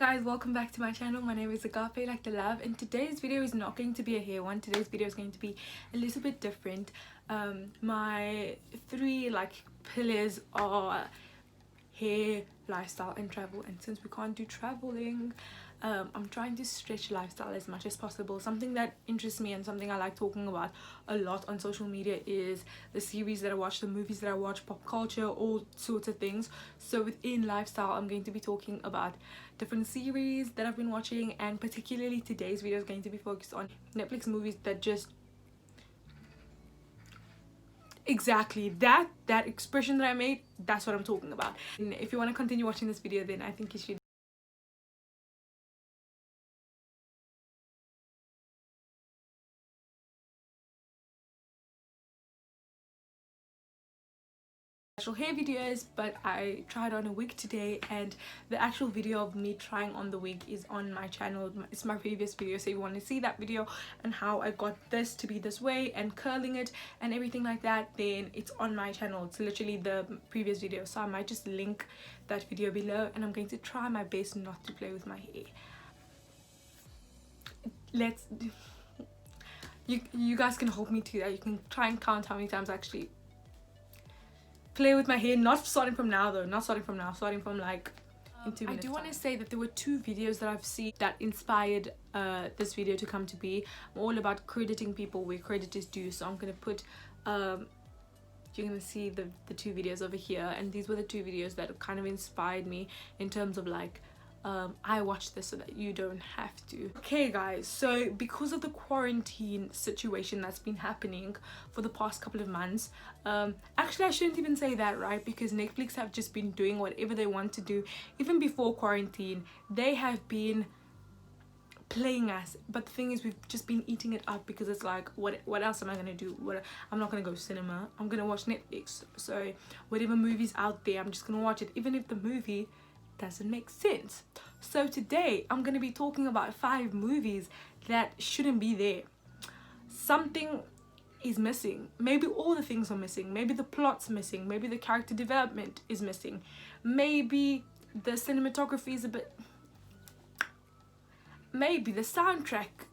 guys, welcome back to my channel. My name is Agape, like the love, and today's video is not going to be a hair one. Today's video is going to be a little bit different. My three pillars are hair, lifestyle and travel, and since we can't do traveling, I'm trying to stretch lifestyle as much as possible. Something that interests me and something I like talking about a lot on social media is the series that I watch, the movies that I watch, pop culture, all sorts of things. So within lifestyle, I'm going to be talking about different series that I've been watching, and particularly today's video is going to be focused on Netflix movies that just exactly that expression that I made, that's what I'm talking about. And if you want to continue watching this video, then I think you should actual hair videos, but I tried on a wig today, and the actual video of me trying on the wig is on my channel. It's my previous video, so if you want to see that video and how I got this to be this way and curling it and everything like that, then it's on my channel. It's literally the previous video, so I might just link that video below, and I'm going to try my best not to play with my hair. You guys can hold me to that. You can try and count how many times I actually play with my hair, not starting from now though, not starting from now, starting from like in 2 minutes. I do want to say that there were two videos that I've seen that inspired this video to come to be. I'm all about crediting people where credit is due, so I'm gonna put you're gonna see the two videos over here, and these were the two videos that kind of inspired me in terms of like I watched this so that you don't have to. Okay guys, so because of the quarantine situation that's been happening for the past couple of months, actually I shouldn't even say that, right? Because Netflix have just been doing whatever they want to do. Even before quarantine, they have been playing us, but the thing is, we've just been eating it up because it's like, what else am I gonna do? I'm not gonna go to cinema, I'm gonna watch Netflix. So whatever movie's out there, I'm just gonna watch it, even if the movie doesn't make sense. So today I'm going to be talking about 5 movies that shouldn't be there. Something is missing. Maybe all the things are missing. Maybe the plot's missing. Maybe the character development is missing. Maybe the cinematography is a bit, maybe the soundtrack.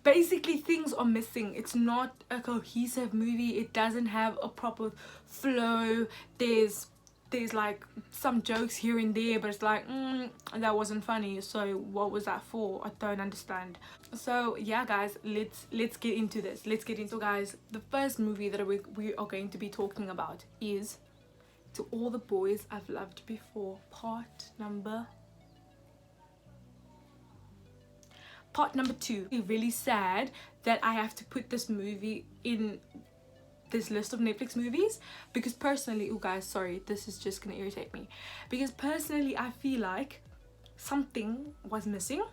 Basically things are missing. It's not a cohesive movie. It doesn't have a proper flow. There's like some jokes here and there, but it's like that wasn't funny, so what was that for? I don't understand. So yeah guys, let's get into this. So guys, the first movie that we are going to be talking about is To All the Boys I've Loved Before, part number 2. Really sad that I have to put this movie in this list of Netflix movies, because personally, oh guys, sorry, this is just gonna irritate me, because personally I feel like something was missing.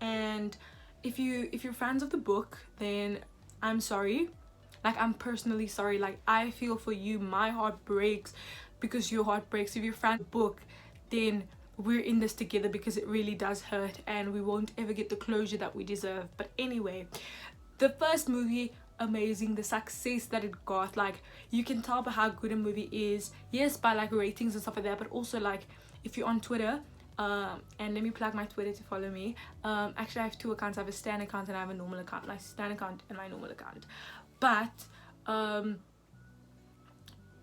And if you're fans of the book, then I'm sorry, like I'm personally sorry, like I feel for you. My heart breaks because your heart breaks. If you're a fan of the book, then we're in this together, because it really does hurt and we won't ever get the closure that we deserve. But anyway, the first movie, amazing. The success that it got, like you can tell by how good a movie is, yes, by like ratings and stuff like that, but also like if you're on Twitter, and let me plug my Twitter to follow me. Actually I have 2 accounts. I have a Stan account and I have a normal account. My Stan account and my normal account. But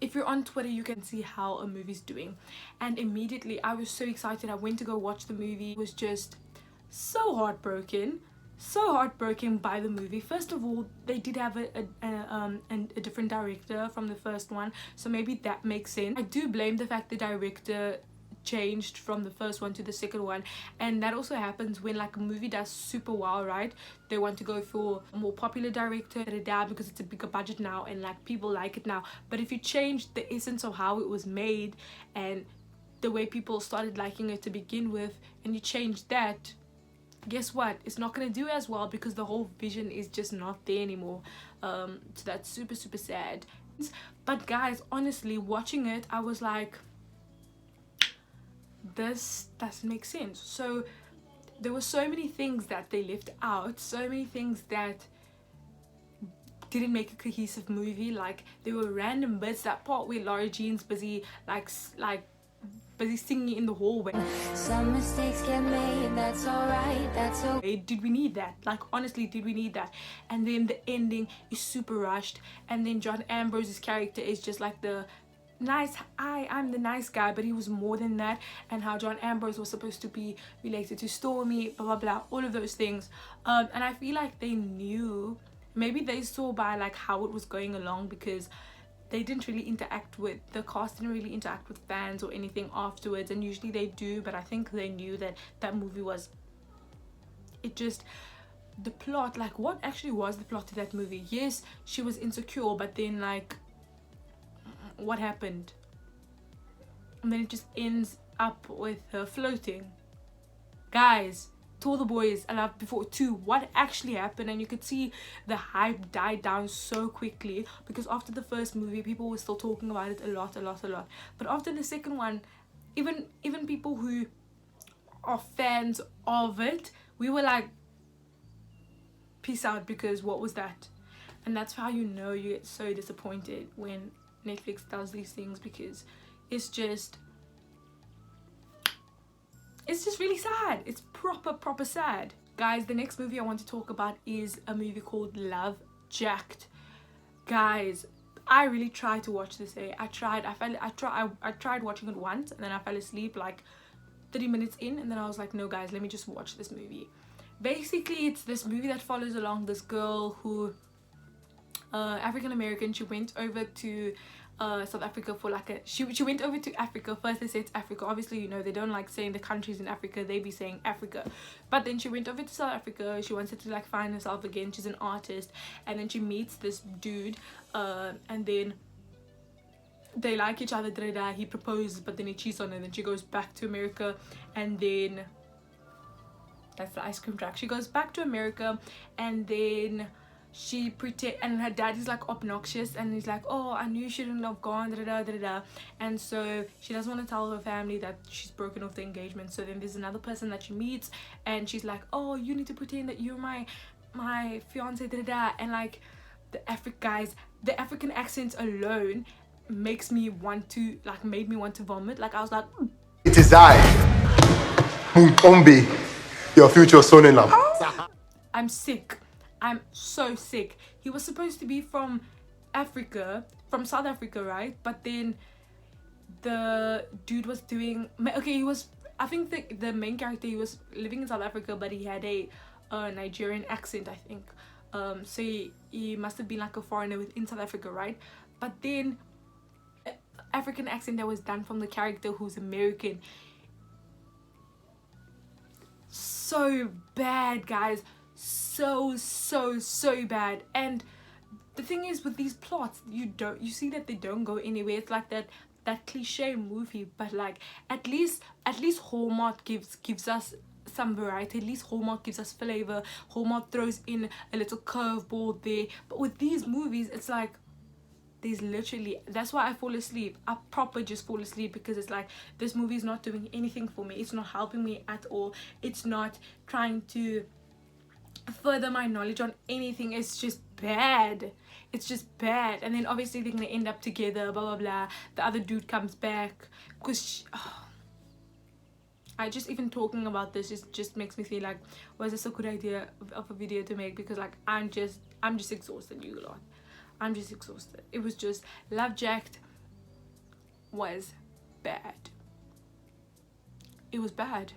if you're on Twitter, you can see how a movie's doing, and immediately I was so excited. I went to go watch the movie. It was just so heartbroken by the movie. First of all, they did have a different director from the first one, so maybe that makes sense. I do blame the fact the director changed from the first one to the second one, and that also happens when like a movie does super well, right? They want to go for a more popular director, because it's a bigger budget now and like people like it now. But if you change the essence of how it was made and the way people started liking it to begin with, and you change that, guess what? It's not going to do as well, because the whole vision is just not there anymore. So that's super sad. But guys, honestly, watching it, I was like, this doesn't make sense. So there were so many things that they left out, so many things that didn't make a cohesive movie. Like there were random bits, that part where Laura Jean's busy like busy singing in the hallway. Some mistakes get made, that's alright, that's okay. Did we need that? Like, honestly, did we need that? And then the ending is super rushed, and then John Ambrose's character is just like the nice, I'm the nice guy, but he was more than that. And how John Ambrose was supposed to be related to Stormy, blah blah blah, all of those things. And I feel like they knew, maybe they saw by like how it was going along, because they didn't really interact with the cast, didn't really interact with fans or anything afterwards, and usually they do, but I think they knew that that movie was, it just, the plot, like what actually was the plot to that movie? Yes, she was insecure, but then like what happened? And then it just ends up with her floating. Guys, to all the boys I loved before too, what actually happened? And you could see the hype died down so quickly, because after the first movie people were still talking about it a lot, but after the second one, even people who are fans of it, we were like, peace out, because what was that? And that's how you know you get so disappointed when Netflix does these things, because it's just really sad. It's proper sad. Guys, the next movie I want to talk about is a movie called Lovejacked. Guys, I really tried to watch this. I tried watching it once, and then I fell asleep like 30 minutes in, and then I was like, no guys, let me just watch this movie. Basically, it's this movie that follows along this girl who, African American. She went over to South Africa for like she went over to Africa. First they say it's Africa, obviously, you know, they don't like saying the countries in Africa, they be saying Africa. But then she went over to South Africa. She wanted to like find herself again. She's an artist, and then she meets this dude, and then they like each other, he proposes, but then he cheats on her. Then she goes back to America, and then that's the ice cream truck. She goes back to America, and then she pretend, and her dad is like obnoxious, and he's like, oh, I knew you shouldn't have gone, and so she doesn't want to tell her family that she's broken off the engagement. So then there's another person that she meets, and she's like, oh, you need to pretend that you're my fiance, and like the African accents alone makes me want to, like, made me want to vomit. Like I was like, it is I, Mumkombe, your future son-in-law. I'm sick. I'm so sick. He was supposed to be from Africa, from South Africa, right? But then the dude was doing, okay, he was, I think the main character, he was living in South Africa, but he had a Nigerian accent, I think. So he must have been like a foreigner within South Africa, right? But then African accent that was done from the character who's American. So bad, guys. So bad. And the thing is, with these plots, you see that they don't go anywhere. It's like that cliche movie, but like at least Hallmark gives us some variety. At least Hallmark gives us flavor. Hallmark throws in a little curveball there. But with these movies, it's like there's literally, that's why I fall asleep. I proper just fall asleep, because it's like, this movie is not doing anything for me. It's not helping me at all. It's not trying to further my knowledge on anything. It's just bad. It's just bad. And then obviously they're gonna end up together, blah blah blah. The other dude comes back, because I just, even talking about this just makes me feel like, was this a good idea of a video to make? Because like I'm just exhausted, you lot. I'm just exhausted. It was just, Lovejacked was bad. It was bad.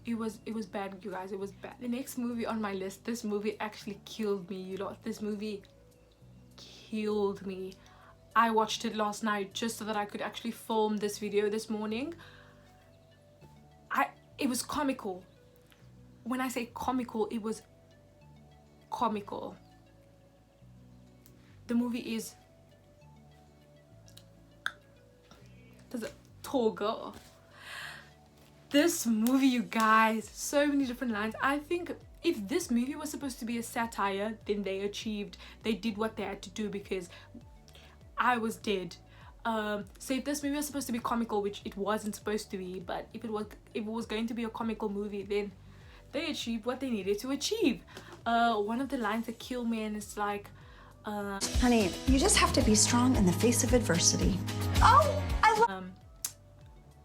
It was bad, you guys. It was bad. The next movie on my list, this movie actually killed me, you lot. This movie killed me. I watched it last night just so that I could actually film this video this morning. It was comical. When I say comical, it was comical. The movie is Tall Girl. This movie, you guys, so many different lines. I think if this movie was supposed to be a satire, then they did what they had to do, because I was dead. So if this movie was supposed to be comical, which it wasn't supposed to be, but if it was going to be a comical movie, then they achieved what they needed to achieve. One of the lines that kill me, and it's like, honey, you just have to be strong in the face of adversity. Oh, I love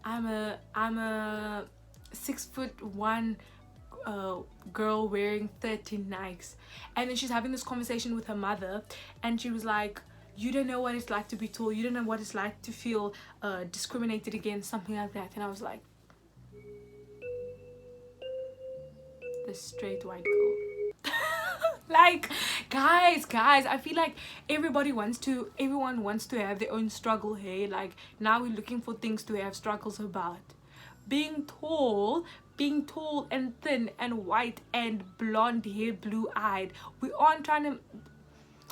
I'm a 6'1" girl wearing 13 Nikes. And then she's having this conversation with her mother, and she was like, you don't know what it's like to be tall, you don't know what it's like to feel discriminated against, something like that. And I was like, the straight white girl. Like, guys, I feel like everyone wants to have their own struggle here. Like, now we're looking for things to have struggles about. Being tall and thin and white and blonde hair, blue-eyed,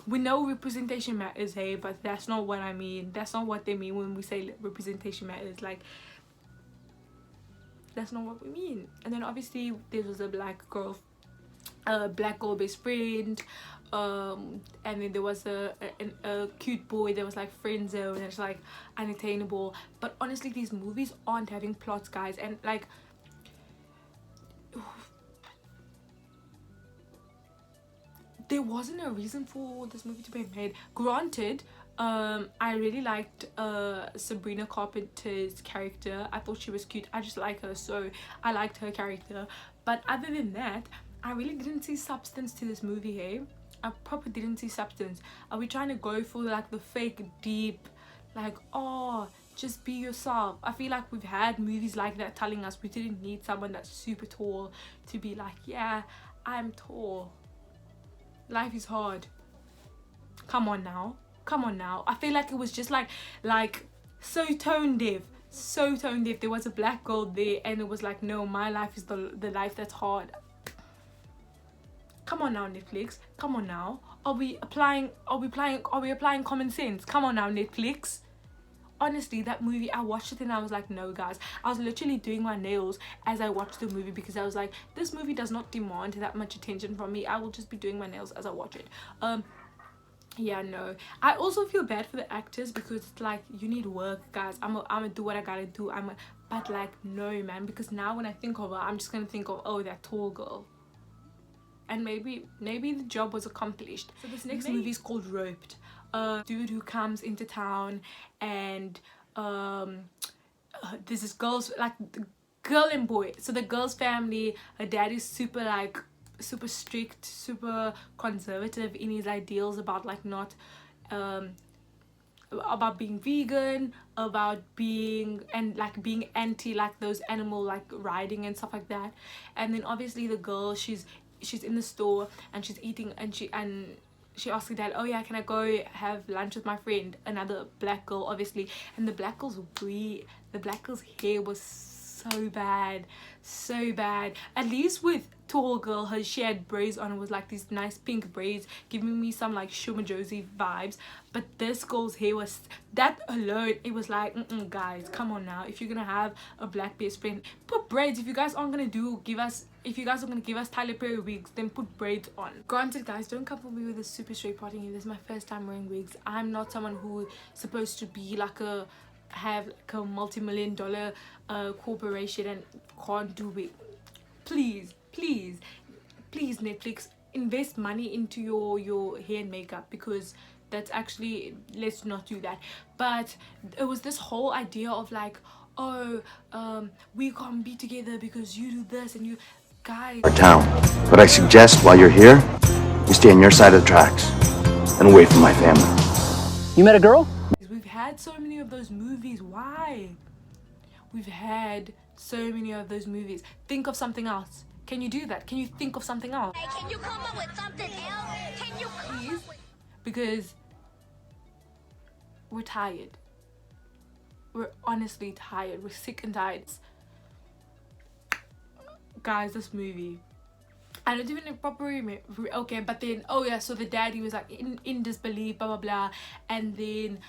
we know representation matters, hey, but that's not what I mean. That's not what they mean when we say representation matters. Like, that's not what we mean. And then obviously there was a black girl best friend, and then there was a cute boy that was like friend zone, and it's like unattainable. But honestly, these movies aren't having plots, guys, and like, there wasn't a reason for this movie to be made. Granted, I really liked Sabrina Carpenter's character. I thought she was cute. I just like her, so I liked her character. But other than that, I really didn't see substance to this movie, hey? I probably didn't see substance. Are we trying to go for like the fake deep, like, oh, just be yourself? I feel like we've had movies like that telling us we didn't need someone that's super tall to be like, yeah, I'm tall. Life is hard. Come on now. I feel like it was just like so tone deaf. There was a black girl there, and it was like, no, my life is the life that's hard. Come on now, Netflix. Come on now. Are we applying common sense? Come on now, Netflix. Honestly, that movie, I watched it and I was like, no, guys. I was literally doing my nails as I watched the movie, because I was like, this movie does not demand that much attention from me. I will just be doing my nails as I watch it. Yeah, no. I also feel bad for the actors, because it's like, you need work, guys. I'm gonna do what I gotta do. But like, no, man, because now when I think of her, I'm just gonna think of, oh, that tall girl. And maybe the job was accomplished. So this next movie is called Roped. Dude who comes into town, and this is girls, like, the girl and boy. So the girl's family, her dad is super strict, super conservative in his ideals about like not about being vegan, about being anti like those animal like riding and stuff like that. And then obviously the girl, she's in the store and she's eating, and she asks her dad, oh yeah, can I go have lunch with my friend, another black girl, obviously. And the black girl's hair was so bad. At least with tall girl, she had braids on. It was like these nice pink braids, giving me some like Shuma Josie vibes. But this girl's hair was, that alone, it was like, guys, come on now. If you're gonna have a black best friend, put braids. If you guys aren't gonna if you guys are gonna give us Tyler Perry wigs, then put braids on. Granted, guys, don't come for me with a super straight parting. This is my first time wearing wigs. I'm not someone who's supposed to be like have like a multi-million-dollar corporation and can't do it. Please Netflix, invest money into your hair and makeup, because that's actually, let's not do that. But it was this whole idea of like, oh, we can't be together because you do this and you guys. Our town, but I suggest while you're here, you stay on your side of the tracks and away from my family. You met a girl? We've had so many of those movies. Why? We've had so many of those movies. Think of something else. Can you do that? Can you think of something else? Hey, can you come up with something else? Can you Please? Because we're tired. We're honestly tired. We're sick and tired. Guys, this movie, I don't even properly okay, but then, oh yeah, so the daddy was like in disbelief, blah blah blah, and then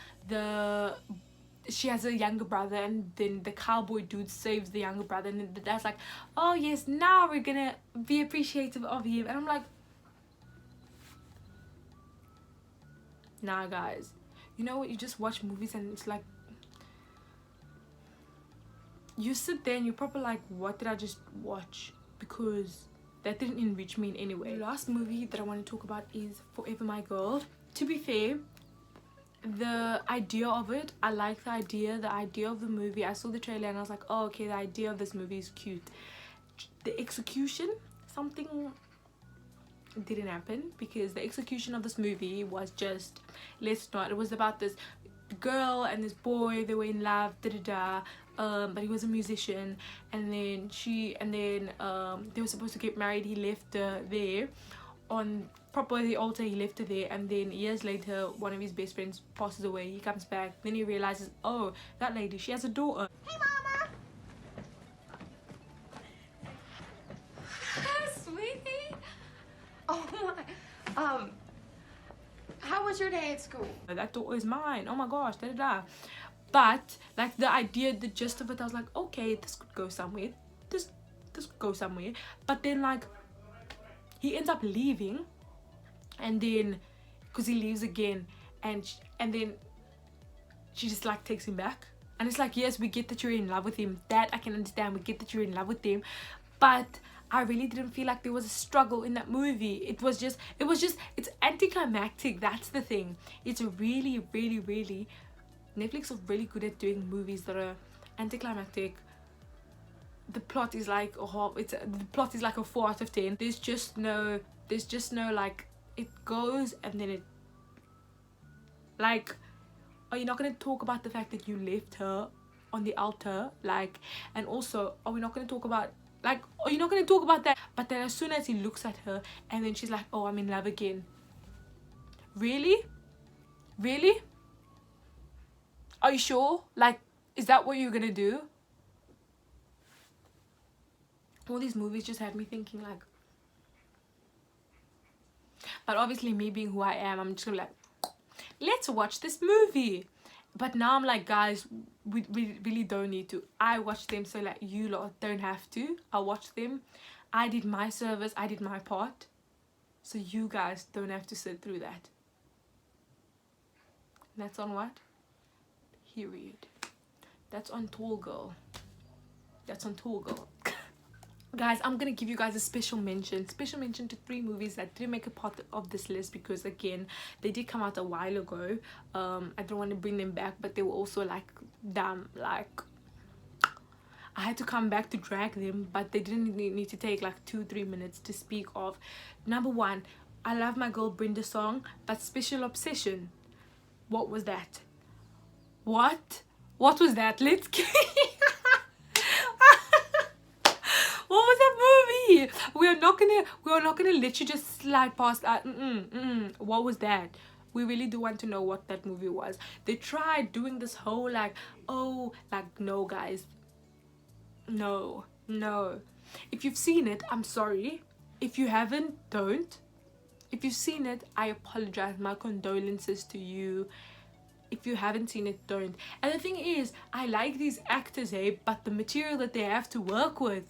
she has a younger brother, and then the cowboy dude saves the younger brother, and then the dad's like, oh yes, now we're gonna be appreciative of him. And I'm like, nah, guys, you know what, you just watch movies and it's like, you sit there and you're probably like, what did I just watch? Because that didn't enrich me in any way. The last movie that I want to talk about is Forever My Girl. To be fair, the idea of it, I like the idea of the movie. I saw the trailer and I was like, oh, okay, the idea of this movie is cute. The execution, something didn't happen, because the execution of this movie was just, it was about this girl and this boy, they were in love, but he was a musician, and then they were supposed to get married. He left her there on proper the altar, he left her there, and then years later one of his best friends passes away. He comes back, then he realizes, oh, that lady, she has a daughter. Hey, Mama! Sweetie! Oh my, how was your day at school? That daughter is mine, oh my gosh, but like the idea, the gist of it, I was like, okay, this could go somewhere, this could go somewhere. But then like he ends up leaving, and then because he leaves again, and then she just like takes him back, and it's like, yes, we get that you're in love with him, that I can understand, we get that you're in love with him, but I really didn't feel like there was a struggle in that movie. It's anticlimactic. That's the thing. It's really Netflix are really good at doing movies that are anticlimactic. The plot is like a 4 out of 10. There's just no like, it goes and then it, like, are you not going to talk about the fact that you left her on the altar? Like, and also, are we not going to talk about, like, are you not going to talk about that? But then as soon as he looks at her, and then she's like, oh, I'm in love again. Really? Are you sure? Like, is that what you're going to do? All these movies just had me thinking, like, but obviously me being who I am, I'm just gonna be like, let's watch this movie. But now I'm like, guys, we really don't need to. I watch them, so like, you lot don't have to. I watch them, I did my service, I did my part, so you guys don't have to sit through that. That's on what? Period. That's on Tall Girl. That's on Tall Girl. Guys, I'm gonna give you guys a special mention to 3 movies that didn't make a part of this list, because again, they did come out a while ago. I don't want to bring them back, but they were also like, damn, like, I had to come back to drag them, but they didn't need to take like 2-3 minutes to speak of. Number 1, I love my girl Brenda's song, but Special Obsession. What was that? What was that? Let's what was that movie? We are not gonna let you just slide past that. What was that? We really do want to know what that movie was. They tried doing this whole like, oh, like, no guys, no. If you've seen it, I'm sorry. If you haven't, don't. If you've seen it, I apologize, my condolences to you. If you haven't seen it, don't. And the thing is, I like these actors, hey, but the material that they have to work with,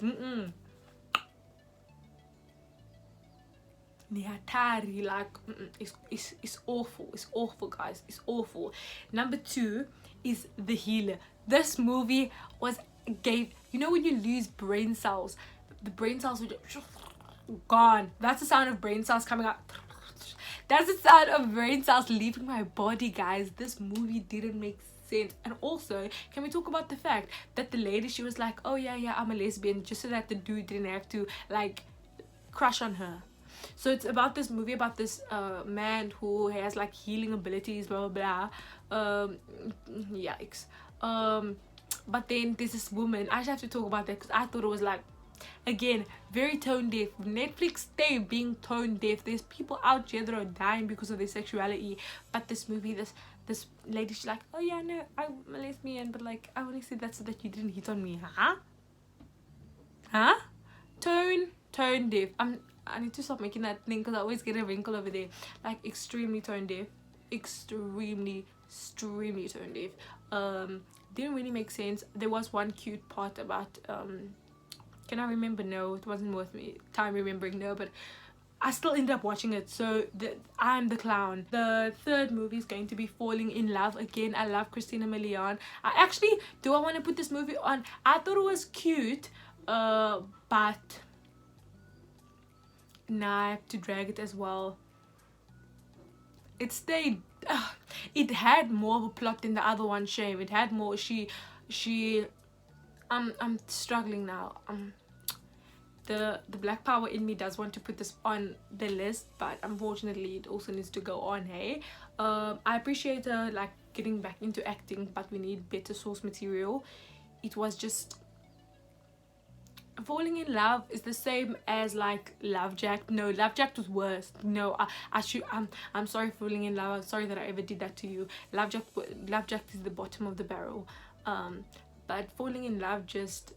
like, it's awful. It's awful, guys. It's awful. Number 2 is The Healer. This movie gave, you know when you lose brain cells, the brain cells were just gone. That's the sound of brain cells coming out. That's the sound of brain cells leaving my body, guys. This movie didn't make sense. And also, can we talk about the fact that the lady, she was like, oh yeah, I'm a lesbian, just so that the dude didn't have to like crush on her. So it's about this movie about this man who has like healing abilities, blah blah blah. Yikes. But then there's this woman. I just have to talk about that because I thought it was like, again, very tone deaf. Netflix, they being tone deaf. There's people out here that are dying because of their sexuality, but this movie, this lady, she's like, oh yeah, no, I'm a lesbian, but like, I only said that so that you didn't hit on me. Tone deaf. I need to stop making that thing because I always get a wrinkle over there. Like, extremely tone deaf. Extremely tone deaf. Didn't really make sense. There was one cute part about can I remember? No, it wasn't worth me time remembering. No, but I still ended up watching it. So I'm the clown. The 3rd movie is going to be Falling in Love. Again, I love Christina Milian. I want to put this movie on. I thought it was cute, but now I have to drag it as well. It stayed it had more of a plot than the other one. Shame. It had more. I'm struggling now. The black power in me does want to put this on the list, but unfortunately it also needs to go on. Hey, I appreciate her like getting back into acting, but we need better source material. It was just, falling in love is the same as like Lovejacked. No, Lovejacked was worse. No, I'm sorry for falling in love. I'm sorry that I ever did that to you. Lovejacked is the bottom of the barrel. But falling in love, just,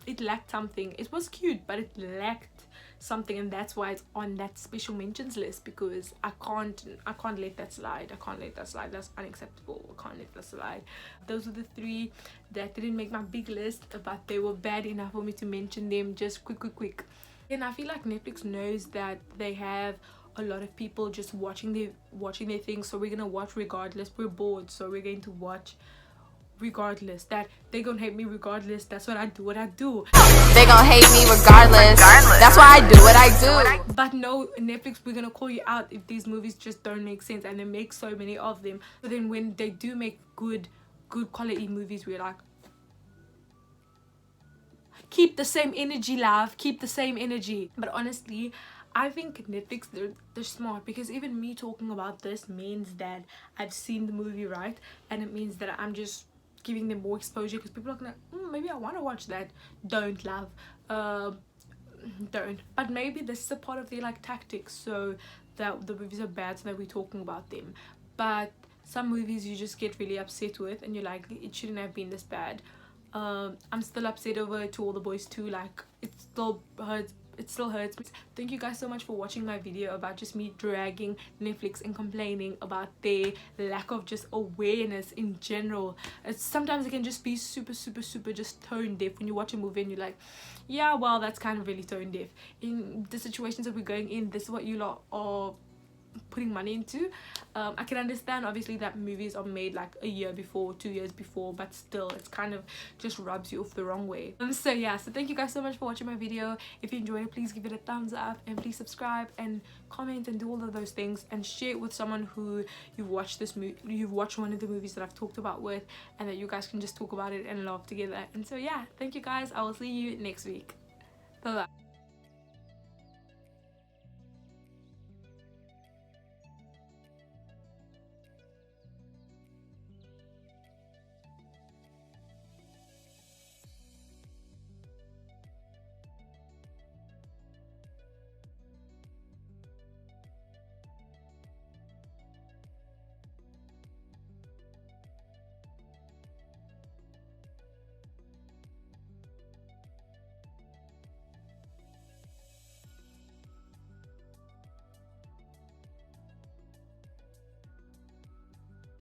it lacked something. It was cute, but it lacked something, and that's why it's on that special mentions list, because I can't let that slide. I can't let that slide. That's unacceptable. I can't let that slide. Those are the 3 that didn't make my big list, but they were bad enough for me to mention them just quick. And I feel like Netflix knows that they have a lot of people just watching their things, so we're gonna watch regardless. We're bored, so we're going to watch regardless. That they gonna hate me regardless. That's what I do. They gonna hate me regardless. That's why I do what I do. But no, Netflix, we're gonna call you out if these movies just don't make sense, and they make so many of them. But then when they do make good quality movies, we're like, keep the same energy, love, keep the same energy. But honestly, I think Netflix, they're smart, because even me talking about this means that I've seen the movie, right? And it means that I'm just giving them more exposure, because people are gonna, maybe I want to watch that. Don't, love, don't. But maybe this is a part of their like tactics, so that the movies are bad, so that we're talking about them. But some movies you just get really upset with, and you're like, it shouldn't have been this bad. I'm still upset over To All the Boys too. Like, it still hurts me. Thank you guys so much for watching my video about just me dragging Netflix and complaining about their lack of just awareness in general. Sometimes it can just be super just tone deaf when you watch a movie and you're like, yeah, well, that's kind of really tone deaf. In the situations that we're going in, this is what you lot are putting money into. I can understand obviously that movies are made like a year before, 2 years before, but still it's kind of just rubs you off the wrong way. So yeah, so thank you guys so much for watching my video. If you enjoyed it, please give it a thumbs up, and please subscribe and comment and do all of those things, and share it with someone who you've watched one of the movies that I've talked about with, and that you guys can just talk about it and laugh together. And so yeah, thank you guys. I will see you next week. Bye bye.